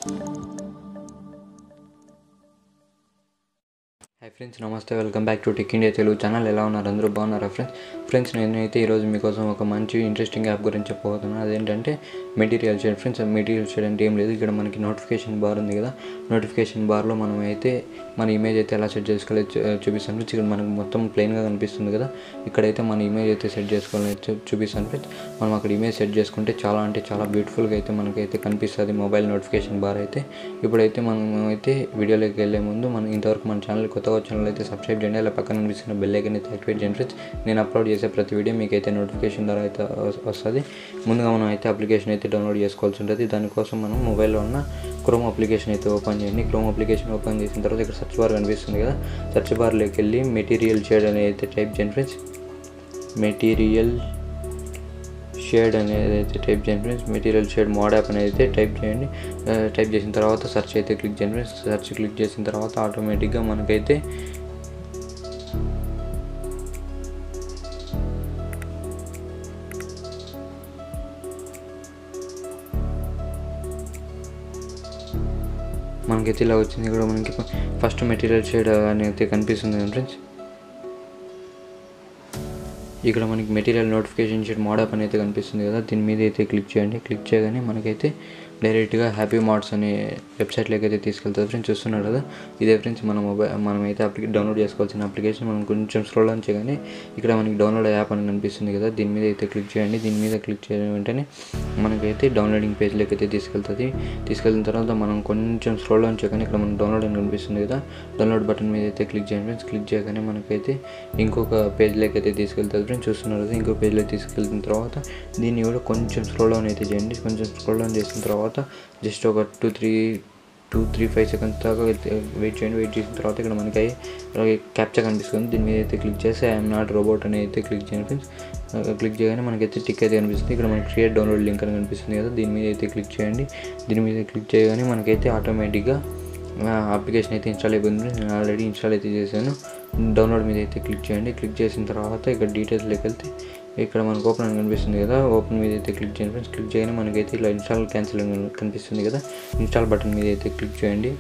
Hi friends, నమస్తే. Welcome back to tech India Telugu channel. ఎలా ఉన్నారు? అందరూ బాగున్నారా ఫ్రెండ్స్? నేనైతే ఈరోజు మీకోసం ఒక మంచి ఇంట్రెస్టింగ్ యాప్ గురించి చెప్పబోతున్నాను. అదేంటంటే material shade. Friends, material shade అంటే ఏం లేదు, ఇక్కడ మనకి నోటిఫికేషన్ బార్ ఉంది కదా, నోటిఫికేషన్ బార్లో మనం అయితే మన ఇమేజ్ అయితే ఎలా సెట్ చేసుకోవాలో చూపిస్తాను ఫ్రెండ్స్. ఇక్కడ మనకు మొత్తం ప్లెయిన్గా కనిపిస్తుంది కదా, ఇక్కడైతే మన ఇమేజ్ అయితే సెట్ చేసుకోవాలని చూపిస్తాను ఫ్రెండ్స్. మనం అక్కడ ఇమేజ్ సెట్ చేసుకుంటే చాలా అంటే చాలా బ్యూటిఫుల్గా అయితే మనకైతే కనిపిస్తుంది మొబైల్ నోటిఫికేషన్ బార్ అయితే. ఇప్పుడైతే మనం అయితే వీడియోలోకి వెళ్ళే ముందు మనం ఇంతవరకు మన ఛానల్ కొత్తగా ఛానల్ అయితే సబ్స్క్రైబ్ చేయండి, అలా పక్కన కనిపిస్తున్న బెల్ ఐకాన్ అయితే యాక్టివేట్ చేయండి ఫ్రెండ్స్. నేను అప్లోడ్ చేసే ప్రతి వీడియో మీకైతే నోటిఫికేషన్ ద్వారా అయితే వస్తుంది. ముందుగా మనం అయితే అప్లికేషన్ అయితే డౌన్లోడ్ చేసుకోవాల్సి ఉంటుంది. దానికోసం మనం మొబైల్లో ఉన్న క్రోమ్ అప్లికేషన్ అయితే ఓపెన్ చేయండి. క్రోమ్ అప్లికేషన్ ఓపెన్ చేసిన తర్వాత ఇక్కడ సెర్చ్ బార్ కనిపిస్తుంది కదా, సెర్చ్ బార్లోకి వెళ్ళి మెటీరియల్ షేడ్ అనేది అయితే టైప్ చేయండి ఫ్రెండ్స్. మెటీరియల్ షేడ్ అనేది అయితే టైప్ చేయండి friends. Material shade mode app అనేది అయితే టైప్ చేయండి. టైప్ చేసిన తర్వాత సెర్చ్ అయితే క్లిక్ చేయండి ఫ్రెండ్స్. సెర్చ్ క్లిక్ చేసిన తర్వాత ఆటోమేటిక్గా మనకైతే ఇలా వచ్చింది. ఇక్కడ మనకి ఫస్ట్ మెటీరియల్ షేడ్ అనేది అయితే కనిపిస్తుంది ఫ్రెండ్స్. ఇక్కడ మనకి material notification shade mode app అనేది కనిపిస్తుంది కదా, దీని మీద అయితే క్లిక్ చేయండి. క్లిక్ చేయగానే మనకైతే డైరెక్ట్గా హ్యాపీ మార్ట్స్ అనే వెబ్సైట్లోకి అయితే తీసుకెళ్తుంది ఫ్రెండ్స్. చూస్తున్నారు కదా, ఇదే ఫ్రెండ్స్ మనమైతే డౌన్లోడ్ చేసుకోవాల్సిన అప్లికేషన్. మనం కొంచెం స్క్రోల్ ఆన్ చేయగానే ఇక్కడ మనకి డౌన్లోడ్ యాప్ అని కనిపిస్తుంది కదా, దీని మీద అయితే క్లిక్ చేయండి. దీని మీద క్లిక్ చేయడం వెంటనే మనకైతే డౌన్లోడింగ్ పేజ్లోకి అయితే తీసుకెళ్తుంది. తీసుకెళ్ళిన తర్వాత మనం కొంచెం స్క్రోల్ ఆన్ చేయగానే ఇక్కడ మనకి డౌన్లోడ్ అని కనిపిస్తుంది కదా, డౌన్లోడ్ బటన్ మీద అయితే క్లిక్ చేయండి ఫ్రెండ్స్. క్లిక్ చేయగానే మనకైతే ఇంకొక పేజ్లోకి అయితే తీసుకెళ్తుంది ఫ్రెండ్స్. చూస్తున్నారు కదా, ఇంకో పేజ్లో తీసుకెళ్తున్న తర్వాత దీన్ని కూడా కొంచెం స్క్రోల్ ఆన్ అయితే చేయండి. కొంచెం స్క్రోల్ ఆన్ చేసిన తర్వాత జస్ట్ ఒక 2-3-5 సెకండ్స్ దాకా వెయిట్ చేయండి. వెయిట్ చేసిన తర్వాత ఇక్కడ మనకి క్యాప్చా కనిపిస్తుంది. దీని మీద అయితే క్లిక్ చేసి ఐఎమ్ నాట్ రోబోట్ అని అయితే క్లిక్ చేయండి ఫ్రెండ్స్. క్లిక్ చేయగానే మనకైతే టిక్ అయితే కనిపిస్తుంది. ఇక్కడ మనకి క్రియేట్ డౌన్లోడ్ లింక్ అని కనిపిస్తుంది కదా, దీని మీద అయితే క్లిక్ చేయండి. దీని మీద క్లిక్ చేయగానే మనకైతే ఆటోమేటిక్గా అప్లికేషన్ అయితే ఇన్స్టాల్ అయిపోయింది. నేను ఆల్రెడీ ఇన్స్టాల్ అయితే చేశాను. డౌన్లోడ్ మీద అయితే క్లిక్ చేయండి. క్లిక్ చేసిన తర్వాత ఇక్కడ డీటెయిల్స్లోకి వెళ్తే ఇక్కడ మనకు ఓపెన్ అని కనిపిస్తుంది కదా, ఓపెన్ మీద అయితే క్లిక్ చేయండి ఫ్రెండ్స్. క్లిక్ చేయగానే మనకైతే ఇలా ఇన్స్టాల్ క్యాన్సిల్ అని కనిపిస్తుంది కదా, ఇన్స్టాల్ బటన్ మీద అయితే క్లిక్ చేయండి.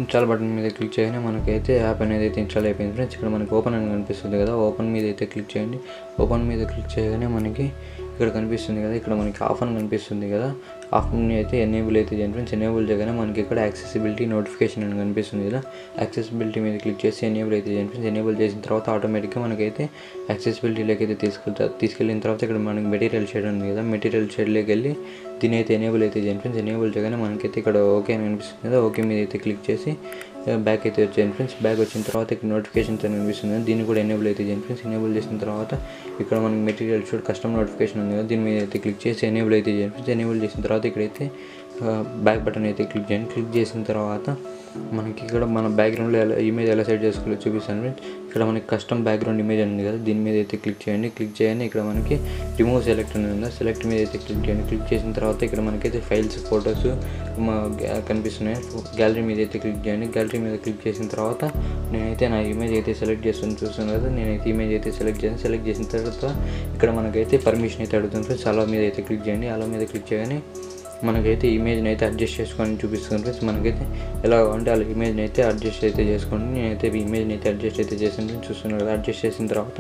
ఇన్స్టాల్ బటన్ మీద క్లిక్ చేయగానే మనకైతే యాప్ అనేది అయితే ఇన్స్టాల్ అయిపోయింది ఫ్రెండ్స్. ఇక్కడ మనకి ఓపెన్ అని కనిపిస్తుంది కదా, ఓపెన్ మీద అయితే క్లిక్ చేయండి. ఓపెన్ మీద క్లిక్ చేయగానే మనకి ఇక్కడ కనిపిస్తుంది కదా, ఇక్కడ మనకి ఆఫ్ అని కనిపిస్తుంది కదా, ఆఫ్ని అయితే ఎనేబుల్ అయితే చేయండి ఫ్రెండ్స్. ఎనేబుల్ చేయగానే మనకి ఇక్కడ యాక్సెసిబిలిటీ నోటిఫికేషన్ అని కనిపిస్తుంది కదా, యాక్సెసిబిలిటీ మీద క్లిక్ చేసి ఎనేబుల్ అయితే చేయండి ఫ్రెండ్స్. ఎనేబుల్ చేసిన తర్వాత ఆటోమేటిక్గా మనకైతే యాక్సెసిబిలిటీలోకి అయితే తీసుకెళ్ళిన తర్వాత ఇక్కడ మనకి మెటీరియల్ షేడ్ ఉంది కదా, మెటీరియల్ షేడ్లోకి వెళ్ళి దీని అయితే ఎనేబుల్ అయితే చేయండి ఫ్రెండ్స్. ఎనేబుల్ చేయగానే మనకైతే ఇక్కడ ఓకే అని కనిపిస్తుంది కదా, ఓకే మీద అయితే క్లిక్ చేసి బ్యాక్ అయితే వచ్చేయండి ఫ్రెండ్స్. బ్యాక్ వచ్చిన తర్వాత ఇక్కడ నోటిఫికేషన్స్ అని కనిపిస్తుంది కదా, దీన్ని కూడా ఎనేబుల్ అయితే చేయండి ఫ్రెండ్స్. ఎనేబుల్ చేసిన తర్వాత ఇక్కడ మనకి మెటీరియల్ షేడ్ కస్టమ్ నోటిఫికేషన్ ఉంది కదా, దీని మీద అయితే క్లిక్ చేసి ఎనేబుల్ అయితే చేయండి ఫ్రెండ్స్. ఎనేబుల్ చేసిన తర్వాత ఇక్కడైతే బ్యాక్ బటన్ అయితే క్లిక్ చేయండి. క్లిక్ చేసిన తర్వాత మనకి ఇక్కడ మన బ్యాక్గ్రౌండ్లో ఇమేజ్ ఎలా సెట్ చేసుకోవాలో చూపిస్తాను ఫ్రెండ్స్. ఇక్కడ మనకి కస్టమ్ బ్యాక్గ్రౌండ్ ఇమేజ్ ఉంది కదా, దీని మీద అయితే క్లిక్ చేయండి. క్లిక్ చేయగానే ఇక్కడ మనకి రిమూవ్ సెలెక్ట్ అని ఉందా, సెలెక్ట్ మీద అయితే క్లిక్ చేయండి. క్లిక్ చేసిన తర్వాత ఇక్కడ మనకైతే ఫైల్స్, ఫొటోస్ కనిపిస్తున్నాయి. గ్యాలరీ మీద అయితే క్లిక్ చేయండి. గ్యాలరీ మీద క్లిక్ చేసిన తర్వాత నేనైతే నా ఇమేజ్ అయితే సెలెక్ట్ చూస్తున్నాను కదా, నేనైతే ఇమేజ్ అయితే సెలెక్ట్ చేయండి. సెలెక్ట్ చేసిన తర్వాత ఇక్కడ మనకైతే పర్మిషన్ అయితే అడుగుతుంది ఫ్రెండ్స్. అలా మీద అయితే క్లిక్ చేయండి. అలా మీద క్లిక్ చేయగానే మనకైతే ఇమేజ్ని అయితే అడ్జస్ట్ చేసుకొని చూపిస్తుంది ఫ్రెండ్స్. మనకైతే ఎలా అంటే అలా ఇమేజ్ని అయితే అడ్జస్ట్ అయితే చేసుకోండి. నేనైతే ఇమేజ్ని అయితే అడ్జస్ట్ అయితే చేసాను. చూస్తున్నాను కదా, అడ్జస్ట్ చేసిన తర్వాత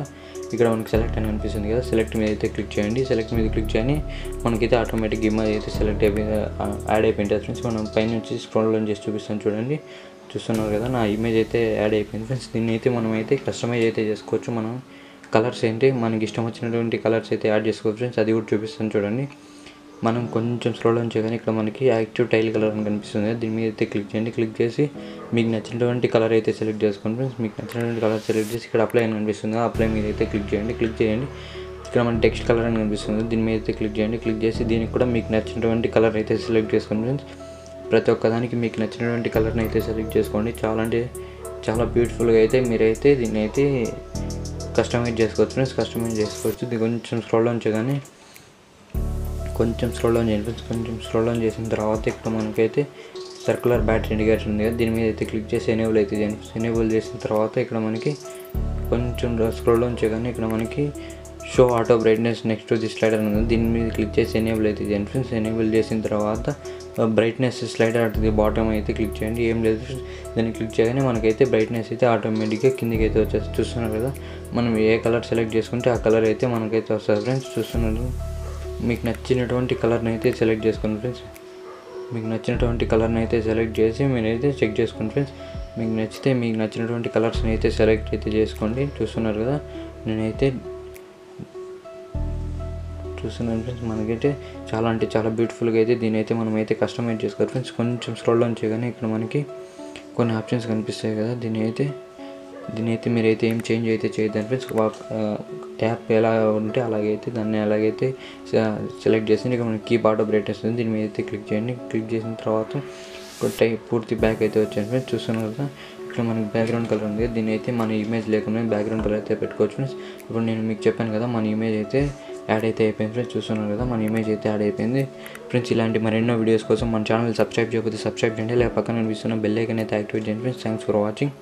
ఇక్కడ మనకి సెలెక్ట్ అని కనిపిస్తుంది కదా, సెలెక్ట్ మీద అయితే క్లిక్ చేయండి. సెలెక్ట్ మీద క్లిక్ చేయని మనకైతే ఆటోమేటిక్ ఇమేజ్ అయితే సెలెక్ట్ యాడ్ అయిపోయింది ఫ్రెండ్స్. మనం పైన నుంచి స్క్రోల్ ఆన్ చేసి చూపిస్తాను చూడండి. చూస్తున్నారు కదా, నా ఇమేజ్ అయితే యాడ్ అయిపోయింది ఫ్రెండ్స్. దీన్ని అయితే మనం అయితే కస్టమైజ్ అయితే చేసుకోవచ్చు. మనం కలర్స్ ఏంటి మనకి ఇష్టం వచ్చినటువంటి కలర్స్ అయితే యాడ్ చేసుకోవచ్చు ఫ్రెండ్స్, అది కూడా చూపిస్తాను చూడండి. మనం కొంచెం స్క్రోల్ ఆన్ చేయగానే ఇక్కడ మనకి యాక్టివ్ టైల్ కలర్ అని కనిపిస్తుంది, దీని మీద అయితే క్లిక్ చేయండి. క్లిక్ చేసి మీకు నచ్చినటువంటి కలర్ అయితే సెలెక్ట్ చేసుకోండి ఫ్రెండ్స్. మీకు నచ్చినటువంటి కలర్ సెలెక్ట్ చేసి ఇక్కడ అప్లై అని కనిపిస్తుంది, అప్లై మీద అయితే క్లిక్ చేయండి. క్లిక్ చేయండి. ఇక్కడ మన టెక్స్ట్ కలర్ అని కనిపిస్తుంది, దీని మీద అయితే క్లిక్ చేయండి. క్లిక్ చేసి దీనికి కూడా మీకు నచ్చినటువంటి కలర్ అయితే సెలెక్ట్ చేసుకోండి ఫ్రెండ్స్. ప్రతి ఒక్కదానికి మీకు నచ్చినటువంటి కలర్ని అయితే సెలెక్ట్ చేసుకోండి. చాలా అంటే చాలా బ్యూటిఫుల్గా అయితే మీరైతే దీన్ని అయితే కస్టమైజ్ చేసుకోవచ్చు ఫ్రెండ్స్. కస్టమైజ్ చేసుకోవచ్చు. ఇది కొంచెం స్క్రోల్ ఆన్ చేయగానే కొంచెం స్క్రోల్ ఆన్ చేయండి ఫ్రెండ్స్. కొంచెం స్క్రోల్ ఆన్ చేసిన తర్వాత ఇక్కడ మనకైతే సర్కులర్ బ్యాటరీ ఇండికేటర్ ఉంది కదా, దీని మీద అయితే క్లిక్ చేసి ఎనేబుల్ అయితే చేయండి. ఎనేబుల్ చేసిన తర్వాత ఇక్కడ మనకి కొంచెం స్క్రోల్ ఆన్ చేయగానే ఇక్కడ మనకి show auto brightness next the slider ఉంది, దీని మీద క్లిక్ చేసి ఎనేబుల్ అయితే చేయండి ఫ్రెండ్స్. ఎనేబుల్ చేసిన తర్వాత బ్రైట్నెస్ స్లైడర్ అవుతుంది బాటమ్ అయితే క్లిక్ చేయండి. ఏం లేదు దాన్ని క్లిక్ చేయగానే మనకైతే బ్రైట్నెస్ అయితే ఆటోమేటిక్గా కిందికి అయితే వచ్చేసి చూస్తున్నారు కదా. మనం ఏ కలర్ సెలెక్ట్ చేసుకుంటే ఆ కలర్ అయితే మనకైతే వస్తుంది ఫ్రెండ్స్. చూస్తున్నారు, మీకు నచ్చినటువంటి కలర్ని అయితే సెలెక్ట్ చేసుకోండి ఫ్రెండ్స్. మీకు నచ్చినటువంటి కలర్ని అయితే సెలెక్ట్ చేసి మీరైతే చెక్ చేసుకోండి ఫ్రెండ్స్. మీకు నచ్చితే మీకు నచ్చినటువంటి కలర్స్ని అయితే సెలెక్ట్ అయితే చేసుకోండి. చూస్తున్నారు కదా, నేనైతే చూస్తున్నాను ఫ్రెండ్స్. మనకైతే చాలా అంటే చాలా బ్యూటిఫుల్గా అయితే దీని అయితే మనం అయితే కస్టమైజ్ చేసుకోవాలి ఫ్రెండ్స్. కొంచెం స్క్రోల్ డౌన్ చేయగానే ఇక్కడ మనకి కొన్ని ఆప్షన్స్ కనిపిస్తాయి కదా. దీని అయితే మీరైతే ఏం చేంజ్ అయితే చేయొద్దండి ఫ్రెండ్స్. యాప్ ఎలా ఉంటే అలాగైతే దాన్ని అలాగైతే సెలెక్ట్ చేసి ఇక మనకి కీప్ ఆటో బ్రైట్నెస్ ఉంది, దీని మీద అయితే క్లిక్ చేయండి. క్లిక్ చేసిన తర్వాత పూర్తి బ్యాక్ అయితే వచ్చాను ఫ్రెండ్స్. చూస్తున్నారు కదా, ఇక్కడ మనకి బ్యాక్గ్రౌండ్ కలర్ ఉంది. దీని అయితే మన ఇమేజ్ లేకుండా బ్యాక్గ్రౌండ్ కలర్ అయితే పెట్టుకోవచ్చు ఫ్రెండ్స్. ఇప్పుడు నేను మీకు చెప్పాను కదా, మన ఇమేజ్ అయితే యాడ్ అయితే అయిపోయింది ఫ్రెండ్స్. చూస్తున్నారు కదా, మన ఇమేజ్ అయితే యాడ్ అయిపోయింది ఫ్రెండ్స్. ఇలాంటి మరెన్నో వీడియోస్ కోసం మన ఛానల్ సబ్స్క్రైబ్ చేయకపోతే సబ్స్క్రైబ్ చేయండి, లేక పక్కన కనిపిస్తున్న బెల్ ఐకాన్ అయితే యాక్టివేట్ చేయండి ఫ్రెండ్స్. Thanks for watching.